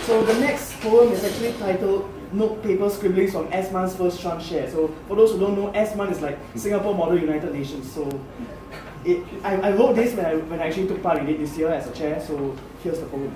So the next poem is actually titled Note Paper Scribblings from Esman's First Chance Share. So for those who don't know, Esman is like Singapore Model United Nations. So I wrote this when I actually took part in it this year as a chair, so here's the poem.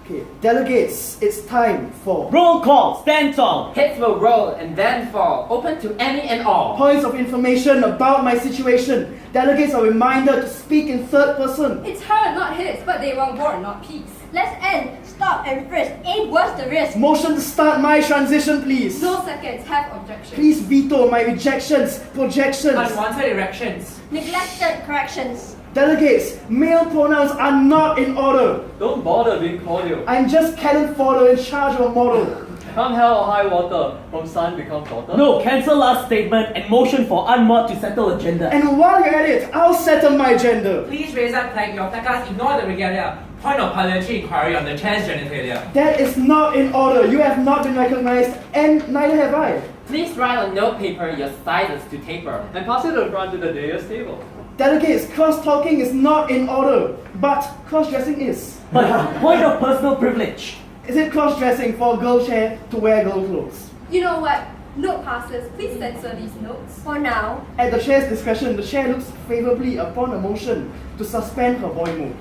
Okay, delegates, it's time for roll call, stand tall. Heads will roll and then fall, open to any and all. Points of information about my situation. Delegates are reminded to speak in third person. It's her, not his, but they want war, not peace. Let's end, stop and frisk. Ain't worth the risk. Motion to start my transition, please. No seconds, have objections. Please veto my rejections, projections. Unwanted erections. Neglected corrections. Delegates, male pronouns are not in order. Don't bother being cordial. I'm just cannon fodder in charge of a model. Come hell or high water, from son become daughter. No, cancel last statement and motion for unmod to settle agenda. And while you're at it, I'll settle my gender. Please raise up flag, your flaggers ignore the regalia. Point of parliamentary inquiry on the chair's genitalia. That is not in order. You have not been recognized, and neither have I. Please write on note paper your sizes to taper. And pass it in front to the dais table. Delegates, cross-talking is not in order, but cross-dressing is. But point of personal privilege. Is it cross-dressing for a girl chair to wear girl clothes? You know what? Note passes, please censor these notes. For now. At the chair's discretion, the chair looks favorably upon a motion to suspend her boy mode.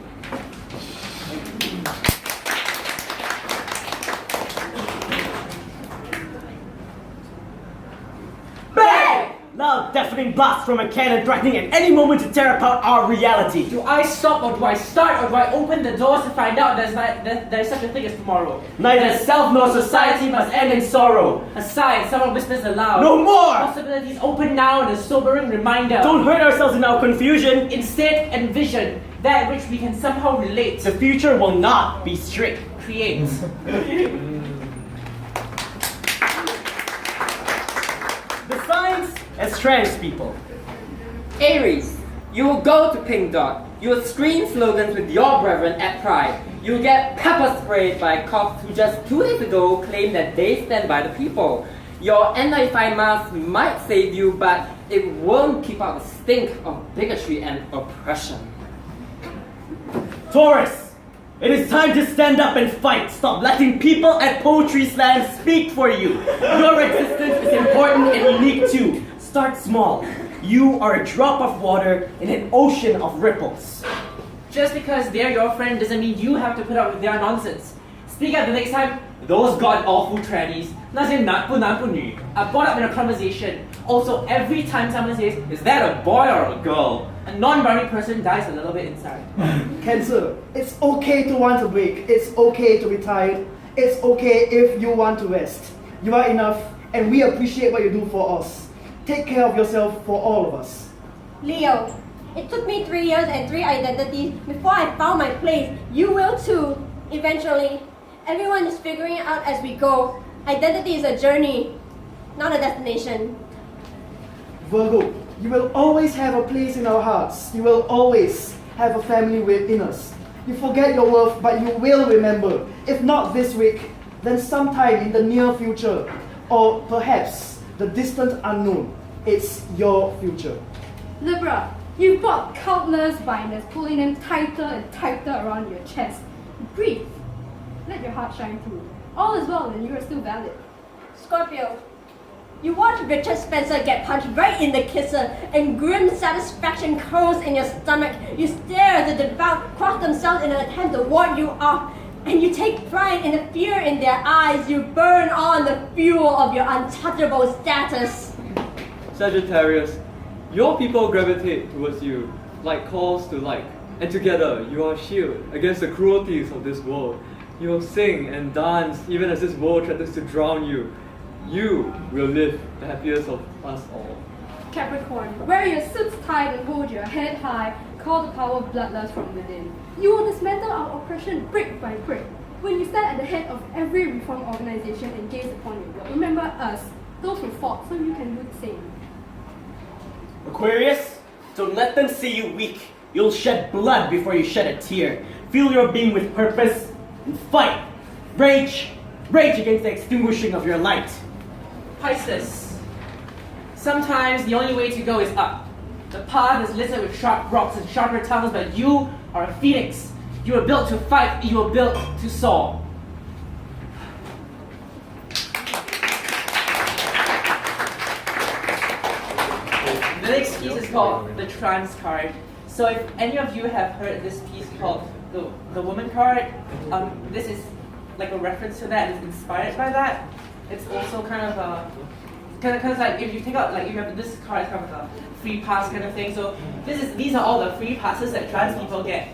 Bang! Loud, deafening blast from a cannon threatening at any moment to tear apart our reality. Do I stop or do I start or do I open the doors to find out there's such a thing as tomorrow? Neither self nor society must end in sorrow. Aside, someone whispers aloud. No more! Possibilities open now and a sobering reminder. Don't hurt ourselves in our confusion. Instead, envision that which we can somehow relate. The future will not be strict. Create. The signs as trans people. Aries, you will go to Pink Dot. You will scream slogans with your brethren at Pride. You will get pepper sprayed by cops who just 2 days ago claimed that they stand by the people. Your N95 mask might save you, but it won't keep out the stink of bigotry and oppression. Taurus, it is time to stand up and fight. Stop letting people at Poetry Slam speak for you. Your existence is important and unique too. Start small. You are a drop of water in an ocean of ripples. Just because they're your friend doesn't mean you have to put up with their nonsense. Speak up the next time those god-awful trannies, 那些男不男不女, are brought up in a conversation. Also, every time someone says, is that a boy or a girl? A non-binary person dies a little bit inside. Cancer, it's okay to want a break. It's okay to be tired. It's okay if you want to rest. You are enough, and we appreciate what you do for us. Take care of yourself for all of us. Leo, it took me 3 years and 3 identities before I found my place. You will too, eventually. Everyone is figuring it out as we go. Identity is a journey, not a destination. Virgo, you will always have a place in our hearts. You will always have a family within us. You forget your worth, but you will remember. If not this week, then sometime in the near future, or perhaps the distant unknown. It's your future. Libra, you've got countless binders pulling them tighter and tighter around your chest. Breathe. Let your heart shine through. All is well and you are still valid. Scorpio, you watch Richard Spencer get punched right in the kisser, and grim satisfaction curls in your stomach. You stare as the devout cross themselves in an attempt to ward you off, and you take pride in the fear in their eyes. You burn on the fuel of your untouchable status. Sagittarius, your people gravitate towards you like calls to like, and together you are a shield against the cruelties of this world. You will sing and dance even as this world threatens to drown you. You will live the happiest of us all. Capricorn, wear your suits tight and hold your head high. Call the power of bloodlust from within. You will dismantle our oppression brick by brick. When you stand at the head of every reform organization and gaze upon your work, remember us, those who fought, so you can do the same. Aquarius, don't let them see you weak. You'll shed blood before you shed a tear. Feel your being with purpose and fight. Rage against the extinguishing of your light. Pisces, sometimes the only way to go is up. The path is littered with sharp rocks and sharper tongues, but you are a phoenix. You were built to fight, you were built to soar. called the trans card. So if any of you have heard this piece called the woman card, this is like a reference to that. It's inspired by that. It's also kind of like if you take out like you have this card, it's kind of a free pass kind of thing. So these are all the free passes that trans people get.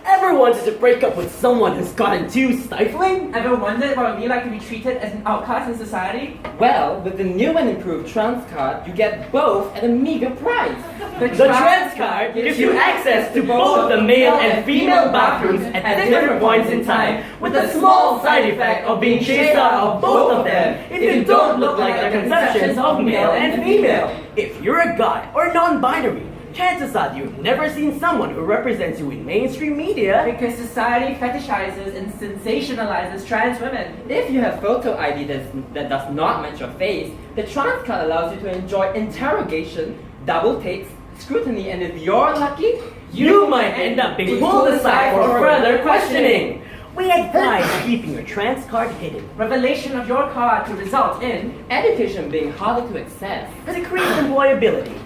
Ever wanted to break up with someone who's gotten too stifling? Ever wondered what it would be like to be treated as an outcast in society? Well, with the new and improved trans card, you get both at a meager price. The trans card gives you access to both the male and female bathrooms at different points in time, with the small side effect of being chased out of both of them if you don't look like the conceptions of male and female. If you're a guy or non-binary, chances are you've never seen someone who represents you in mainstream media. Because society fetishizes and sensationalizes trans women. If you have photo ID that does not match your face, the trans card allows you to enjoy interrogation, double takes, scrutiny, and if you're lucky, You might end up being pulled aside for further questioning. We advise keeping your trans card hidden. Revelation of your card to result in education being harder to access, Decreased employability,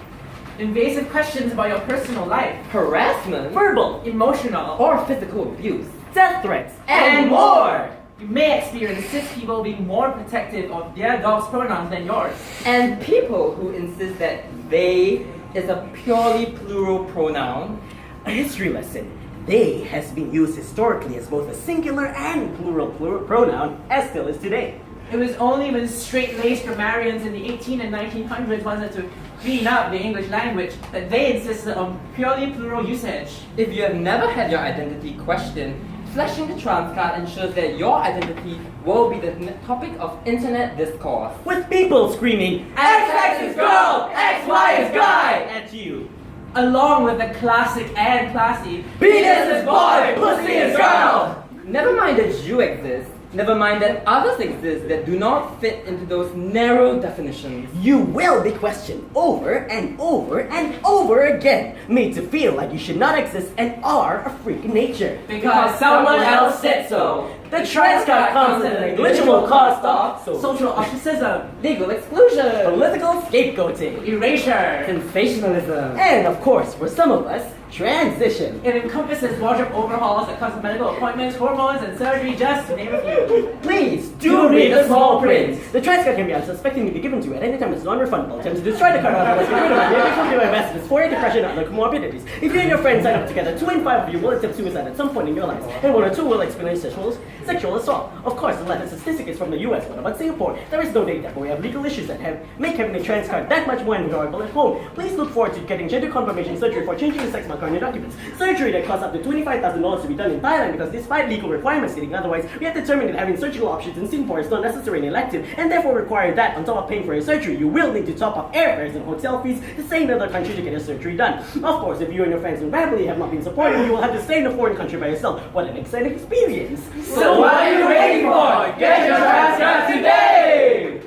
invasive questions about your personal life, harassment, verbal, emotional, or physical abuse, death threats, and more. You may experience cis people being more protective of their dog's pronouns than yours. and people who insist that they is a purely plural pronoun. A history lesson. They has been used historically as both a singular and plural pronoun, as still is today. It was only when straight-laced grammarians in the 18 and 1900s wanted to clean up the English language that they insisted on purely plural usage. If you have never had your identity questioned, flashing the trans card ensures that your identity will be the topic of internet discourse. With people screaming, XX is girl, XY is guy, at you. Along with the classic and classy, Penis is boy, pussy is girl. Never mind that you exist, never mind that others exist that do not fit into those narrow definitions. You will be questioned over and over and over again, made to feel like you should not exist and are a freak in nature. because someone else said so. The trans card comes at a negligible cost of Social ostracism, Legal exclusion, political scapegoating, erasure. sensationalism, and of course, for some of us, transition. It encompasses wardrobe overhauls that cost medical appointments, hormones, and surgery, just to name a few. Please do read the small print. The trans card can be unsuspectingly be given to you at any time. It's non-refundable. Attempt to destroy the card otherwise get rid of it. Maybe from your ambassadors for depression and other comorbidities. If you and your friends sign up together, 2 in 5 of you will attempt suicide at some point in your lives, and 1 or 2 will experience sexual assault. Of course, the latest statistic is from the US, but about Singapore, there is no data, but we have legal issues that make having a trans card that much more enjoyable at home. Please look forward to getting gender confirmation surgery for changing the sex marker on your documents. Surgery that costs up to $25,000 to be done in Thailand because despite legal requirements stating otherwise, we have determined that having surgical options in Singapore is not necessary and elective, and therefore require that on top of paying for your surgery, you will need to top up airfares and hotel fees to stay in another country to get your surgery done. Of course, if you and your friends and family have not been supportive, you will have to stay in a foreign country by yourself. What an exciting experience! So what are you waiting for? Get your trans card today!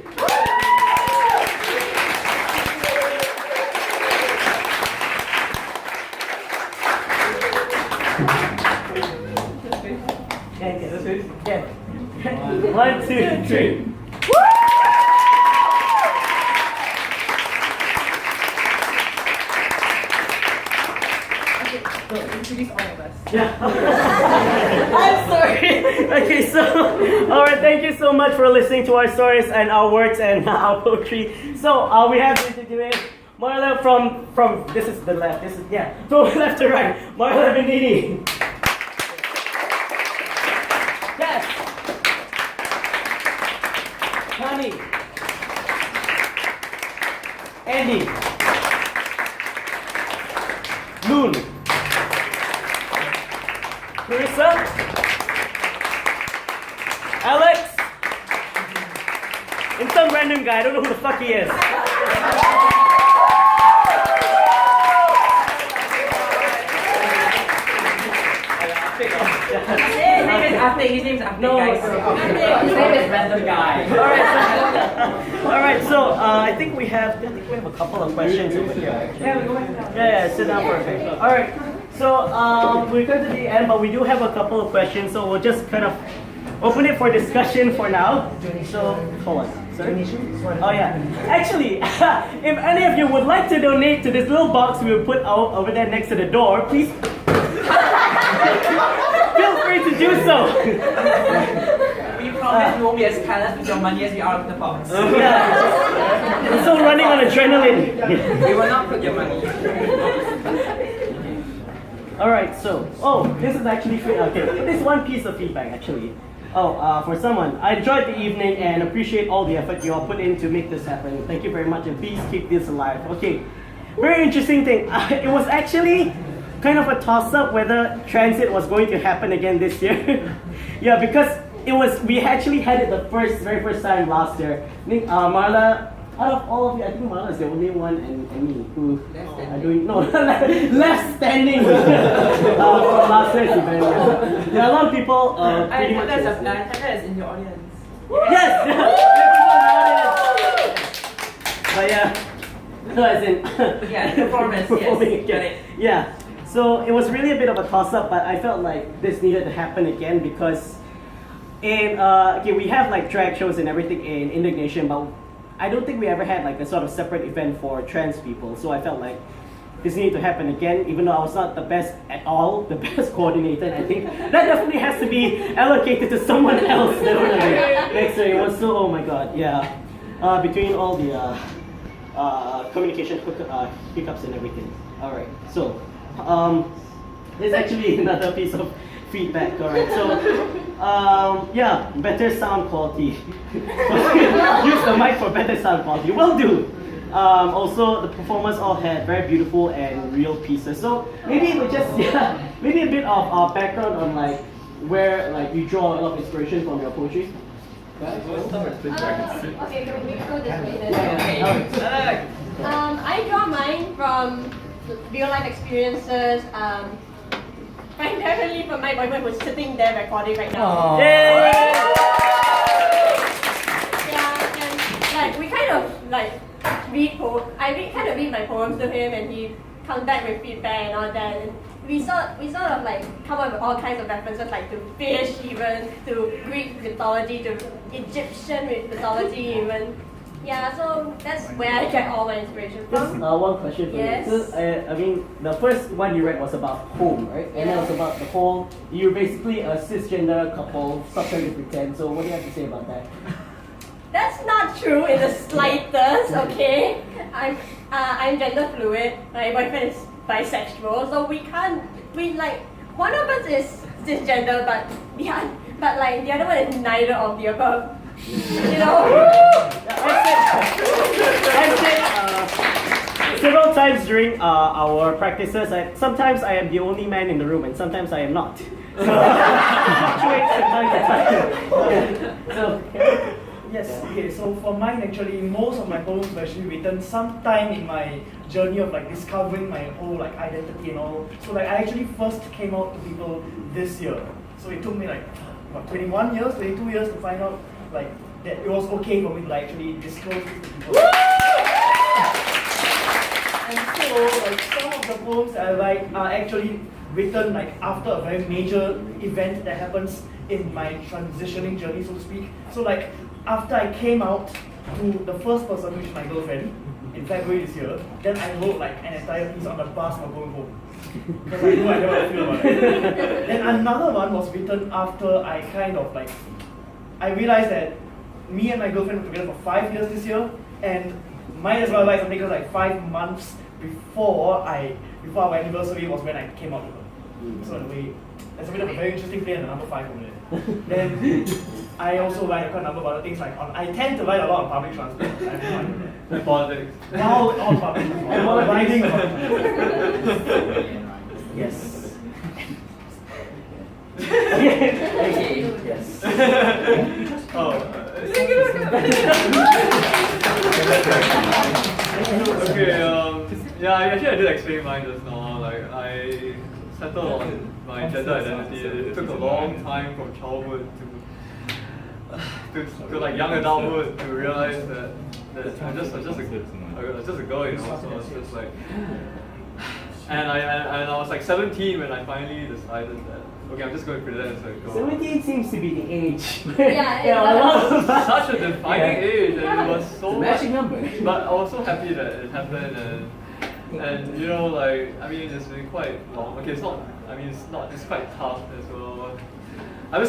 Yeah. 1, 2, 3. Introduce all of us. Yeah. I'm sorry. Okay, so, alright, thank you so much for listening to our stories and our words and our poetry. So, we have today Marla from this is the left, from left to right, Marla Benini. Yes. Honey. Andy. Loon. Carissa, Alex, and some random guy, I don't know who the fuck he is. His name is Atiq, guys. His name is random guy. Alright, so I think we have a couple of questions over here. Yeah, sit down for a bit. Alright, so we're going to the end, but we do have a couple of questions, so we'll just kind of open it for discussion for now. So, hold on. Sorry? Oh yeah. Actually, if any of you would like to donate to this little box we will put out over there next to the door, please feel free to do so. We promise we won't be as careless with your money as we are with the box. Yeah. I'm still running on adrenaline. We will not put your money. Alright, so, this is actually, okay, this is one piece of feedback actually. For someone, I enjoyed the evening and appreciate all the effort you all put in to make this happen. Thank you very much and please keep this alive. Okay, very interesting thing. It was actually kind of a toss-up whether transit was going to happen again this year. Yeah, because we actually had it the very first time last year. I think Marla, out of all of you, I think Marla is the only one and me who are doing left standing from last year's event. Yeah, a lot of people pretty much. That is in your audience. Yes! But yeah, no, as in Yeah, performance. performing Yes, again. got it. Yeah, so it was really a bit of a toss-up, but I felt like this needed to happen again because we have like drag shows and everything in IndigNation, but I don't think we ever had like a sort of separate event for trans people. So I felt like this needed to happen again, even though I was not the best at all, the best coordinator. I think that definitely has to be allocated to someone else. Definitely. Next year, it was so, oh my god, yeah. Between all the communication hiccups and everything. All right, so there's actually another piece of feedback. All right, so yeah, better sound quality. Use the mic for better sound quality. Will do. Also, the performers all had very beautiful and real pieces. So maybe we just maybe a bit of background on like where like you draw a lot of inspiration from your poetry. Okay, can we go this way then? I draw mine from real life experiences. Primarily from my boyfriend who's sitting there recording right now. Yay! Yeah, and like we kind of like kind of read my poems to him, and he comes back with feedback and all that. And we sort of like come up with all kinds of references, like to fish, even to Greek mythology, to Egyptian mythology, even. Yeah, so that's where I get all my inspiration Just from. one question for Yes. you. So, I mean, the first one you read was about home, right? And it was about the whole, you're basically a cisgender couple, stop trying to pretend. So what do you have to say about that? That's not true in the slightest, okay? I'm gender fluid, my boyfriend is bisexual, so we like, one of us is cisgender, but the other one is neither of the above. You know? I've said several times during our practices, sometimes I am the only man in the room and sometimes I am not. So it fluctuates from time to time. Yeah. So, Yes, okay, so for mine actually, most of my poems were actually written sometime in my journey of like discovering my whole like identity and all. So like I actually first came out to people this year. So it took me like, 22 years to find out like that it was okay for me to like actually disclose this to people. And so like some of the poems I write are actually written like after a very major event that happens in my transitioning journey, so to speak. So like after I came out to the first person, which is my girlfriend, in February this year, then I wrote like an entire piece on the bus for going home. Because I know I know how I feel about it. Then another one was written after I kind of like, I realized that me and my girlfriend were together for 5 years this year, and might as well write something because like 5 months before our anniversary was when I came out to her. So in a way, there's a bit of a very interesting play in the number 5 over there. Then I also write quite a number of other things like I tend to write a lot on public transport. And politics. All public transport. Writing about yes. Yes. Okay, actually I did explain mine just now. Like I settled on my gender identity. It took a long time from childhood to like young adulthood to realize that I'm just a girl, you know. So it's just like And I was like 17 when I finally decided that, okay, I'm just going to present as a girl. 17 seems to be the age. Yeah, it a lot of us. Such a defining age, and it was so It's a magic number. But I was so happy that it happened, and you know, like, I mean, it's been quite long. Okay, it's not. I mean, it's quite tough as well. I haven't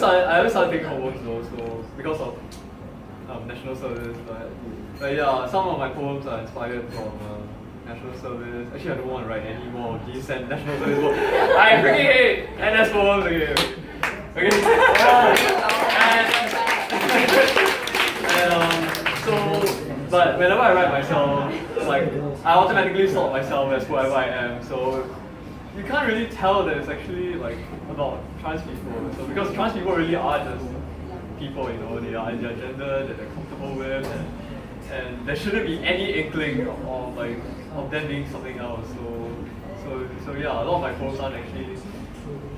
started taking hormones though, so because of national service, but yeah, some of my poems are inspired from national service. Actually, I don't want to write any more of these and national service poems. I freaking hate NS poems. Okay. But whenever I write myself, like, I automatically sort myself as whoever I am. So you can't really tell that it's actually like about trans people. So because trans people really are just people, you know, they are in their gender that they're comfortable with, and there shouldn't be any inkling of them being something else. So yeah, a lot of my poems aren't actually.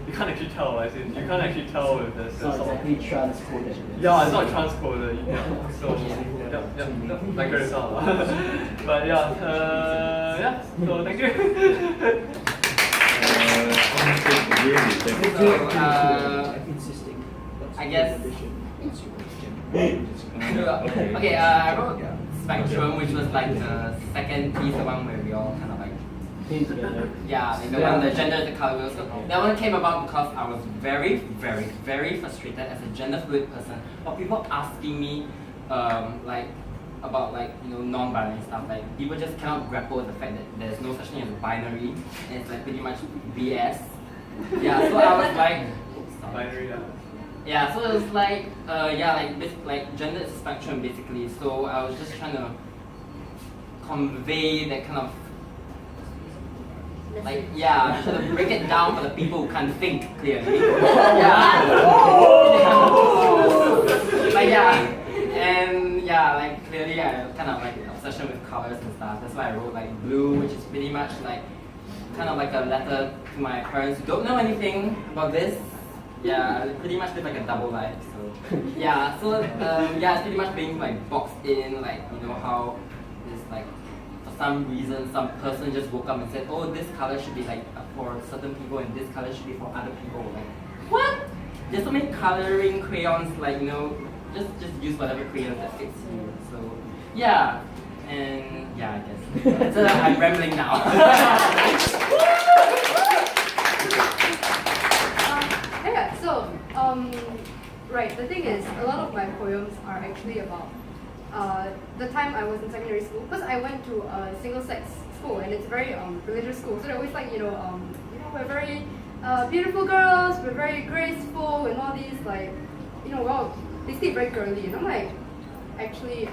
You can't actually tell. I think you can't actually tell if there's It's not exactly transcoded. yeah, it's not transcoded. Yeah. So yeah, like very well. But yeah, yeah. So thank you. I guess. Okay, I wrote Spectrum, which was like the second piece, the one where we all kind of like. Yeah, like the one, the gender, the color wheel. So that one came about because I was very, very, very frustrated as a gender fluid person of people asking me, like, about like, you know, non-binary stuff. Like, people just cannot grapple with the fact that there's no such thing as a binary, and it's like pretty much BS. Yeah, so I was like, Binary, yeah. yeah, so it was like, yeah, like gender is a spectrum basically. So I was just trying to convey that kind of, like, yeah, I'm trying to break it down for the people who can't think clearly. Yeah. Like, yeah, and yeah, like clearly I kind of like obsession with colors and stuff. That's why I wrote like blue, which is pretty much like kind of like a letter to my parents who don't know anything about this. Yeah, pretty much live like a double life. So yeah, so yeah, it's pretty much being like boxed in, like, you know how this like for some reason some person just woke up and said, oh, this color should be like for certain people and this color should be for other people. Like, what? There's so many coloring crayons, like, you know, just use whatever crayon that fits you. So yeah, and yeah, I guess. So I'm rambling now. Yeah, so, right, the thing is, a lot of my poems are actually about the time I was in secondary school, because I went to a single-sex school, and it's a very religious school, so they're always like, we're very beautiful girls, we're very graceful, and all these, like, well, they stay very girly, and I'm like, actually,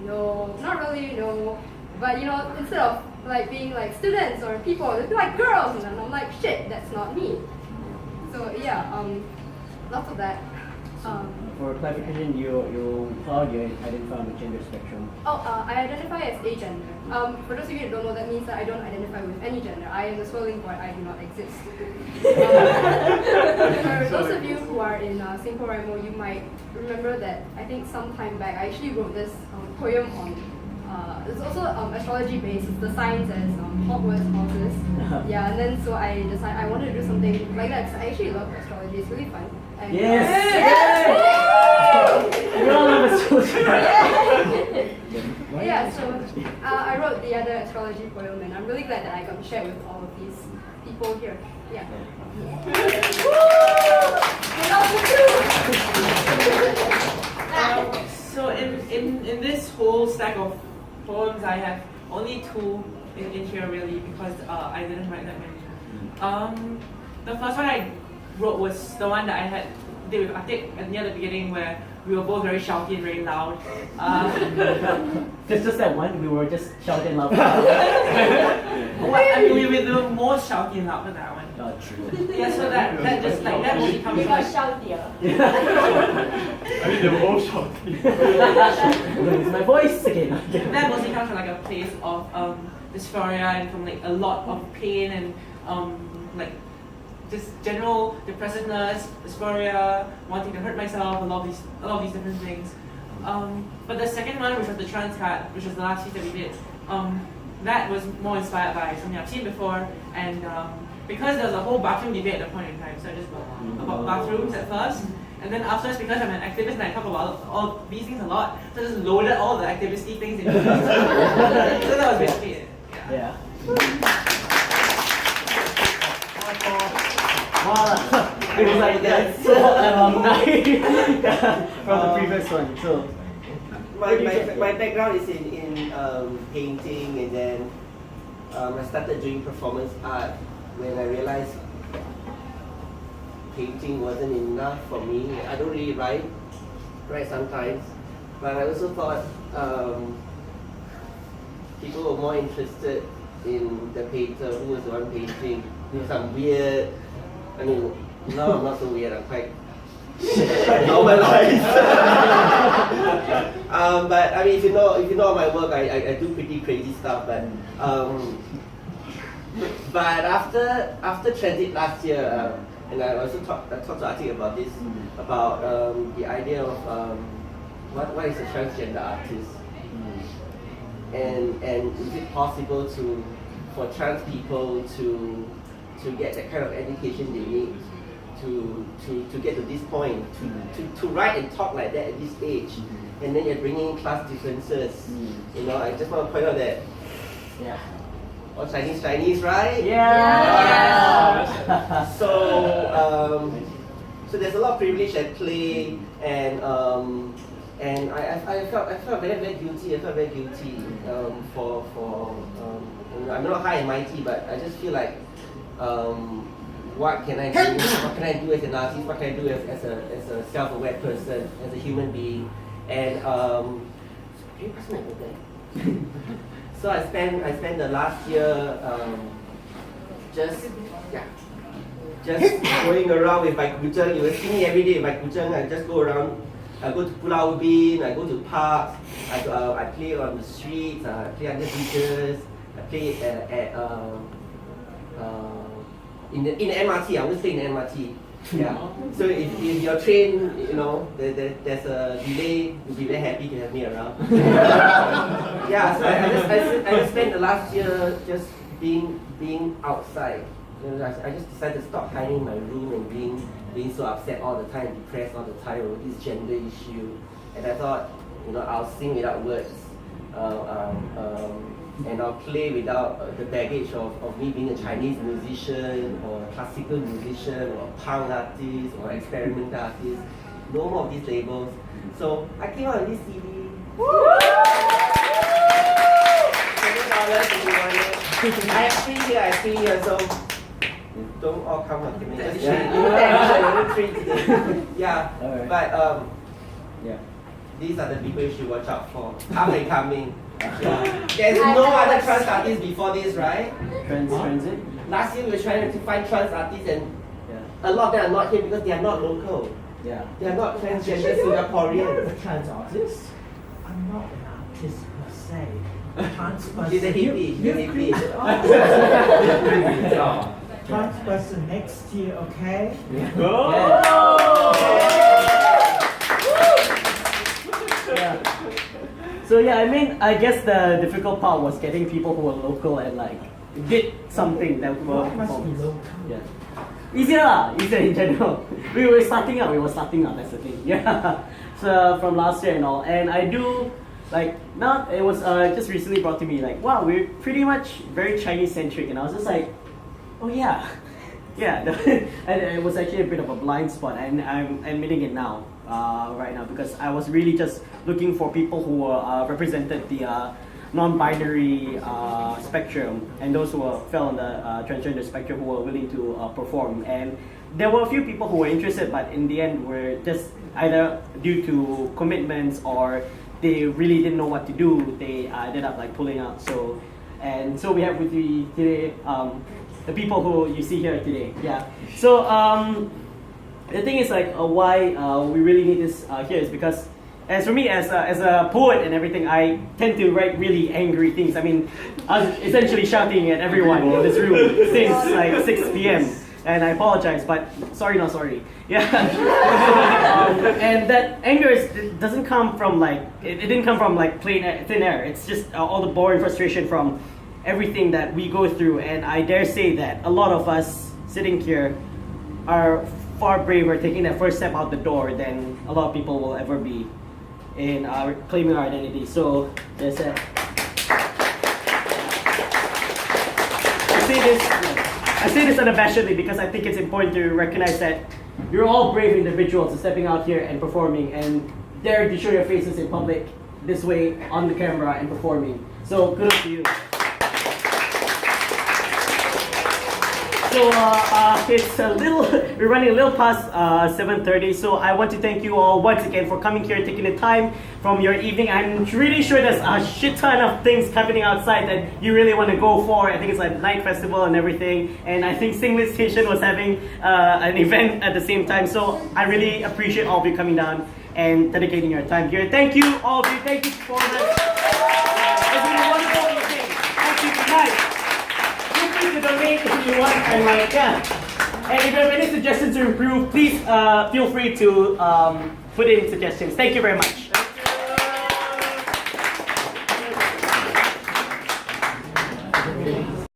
no, not really, no, but, instead of, like, being, like, students or people, they'd be like girls, and I'm like, shit, that's not me. So yeah, lots of that. For clarification, how do you identify on the gender spectrum? I identify as agender. For those of you who don't know, that means that I don't identify with any gender. I am the swirling boy, I do not exist. For those of you who are in Singapore Rimo, you might remember that I think some time back I actually wrote this poem on it's also astrology based. It's the signs as Hogwarts houses. Yeah, and then so I decided I wanted to do something like that because I actually love astrology. It's really fun. And, Yes! We all love astrology. Yeah, so I wrote the other astrology poem, and I'm really glad that I got to share with all of these people here. Yeah. So in this whole stack of poems, I have only two in here really because I didn't write that many. The first one I wrote was the one that I did with Atiq near the beginning where we were both very shouty and very loud. Just that one, we were just shouting loud. Well, I mean, we were the most shouty and loud for that one. Not true. Yeah, so that just like that mostly comes We from got shoutier. I mean, they were all shouting. It's my voice again. that mostly comes from like a place of dysphoria and from like a lot of pain and like just general depressiveness, dysphoria, wanting to hurt myself, a lot of these different things. But the second one, which was the trans card, which was the last piece that we did, that was more inspired by something I've seen before, and because there was a whole bathroom debate at that point in time, so I just wrote about bathrooms at first, and then afterwards, because I'm an activist and I talk about all these things a lot, so I just loaded all the activisty things into it. So that was basically it. Yeah. Wow, it was like that so alumni from the previous one. So my background is in painting, and then I started doing performance art when I realized painting wasn't enough for me. I don't really write sometimes, but I also thought people were more interested in the painter who was the one painting. Some weird, I mean, no, I'm not so weird, I'm quite normalized. But I mean, if you know my work, I do pretty crazy stuff. But after Transit last year, and I also talked to Atiq about this, about the idea of what is a transgender artist, and is it possible for trans people to get that kind of education they need to get to this point, to write and talk like that at this age, and then you're bringing in class differences. You know, I just want to point out that all Chinese, right? yeah. So there's a lot of privilege at play, and I felt very guilty. I felt very guilty for I'm not high and mighty, but I just feel like what can I do? What can I do as an artist? What can I do as a self-aware person, as a human being? And so I spent the last year just going around with my kujang. You will see me every day with my kujang. I just go around. I go to Pulau Ubin. I go to parks. I play on the streets. I play under bridges. I play in the MRT. I always play in the MRT. Yeah. So if your train, you know, there's a delay, you'll be very happy to have me around. Yeah. So I just spent the last year just being outside. You know, I just decided to stop hiding in my room and being so upset all the time, depressed all the time over this gender issue. And I thought, you know, I'll sing without words. And I'll play without the baggage of me being a Chinese musician or a classical musician or a punk artist or experimental artist. No more of these labels. So I came out with this CD. $7 if you want it. I have free here, so don't all come up to me. Just treat. Yeah. Alright. But these are the people you should watch out for. Up and coming. Yeah. There's no other trans artists before this, right? Transit. Last year we were trying to find trans artists, and a lot of them are not here because they are not local. Yeah. They are not transgender Singaporeans. A trans artist? I'm not an artist per se. A trans person. He's a hippie. You've He's a created art. hippie. Trans person next year, okay? So yeah, I mean, I guess the difficult part was getting people who were local and like did something that were What must be local? easier in general. We were starting up, that's the thing. Yeah. So from last year and all, and I do like now it was just recently brought to me like, wow, we're pretty much very Chinese centric, and I was just like, oh yeah. And it was actually a bit of a blind spot, and I'm admitting it now, right now, because I was really just looking for people who were represented the non-binary spectrum, and those who fell on the transgender spectrum who were willing to perform. And there were a few people who were interested, but in the end were just either due to commitments or they really didn't know what to do. They ended up like pulling out. So we have with you today the people who you see here today. Yeah. So the thing is like why we really need this here is because as for me as a poet and everything, I tend to write really angry things. I mean, I was essentially shouting at everyone in this room since like 6 p.m. And I apologize, but sorry, not sorry. Yeah. And that anger doesn't come from like it didn't come from like thin air. It's just all the boring frustration from everything that we go through, and I dare say that a lot of us sitting here are far braver taking that first step out the door than a lot of people will ever be in claiming our identity. So there's that. I say this unabashedly because I think it's important to recognize that you're all brave individuals stepping out here and performing and dare to show your faces in public this way on the camera and performing. So kudos to you. So it's we're running a little past 7:30. So I want to thank you all once again for coming here, taking the time from your evening. I'm really sure there's a shit ton of things happening outside that you really want to go for. I think it's a night festival and everything. And I think Singlit Station was having an event at the same time. So I really appreciate all of you coming down and dedicating your time here. Thank you, all of you. Thank you, performers. It's been a wonderful evening. Thank you. Good night. Feel free to donate if you want, and and if you have any suggestions to improve, please feel free to put in suggestions. Thank you very much.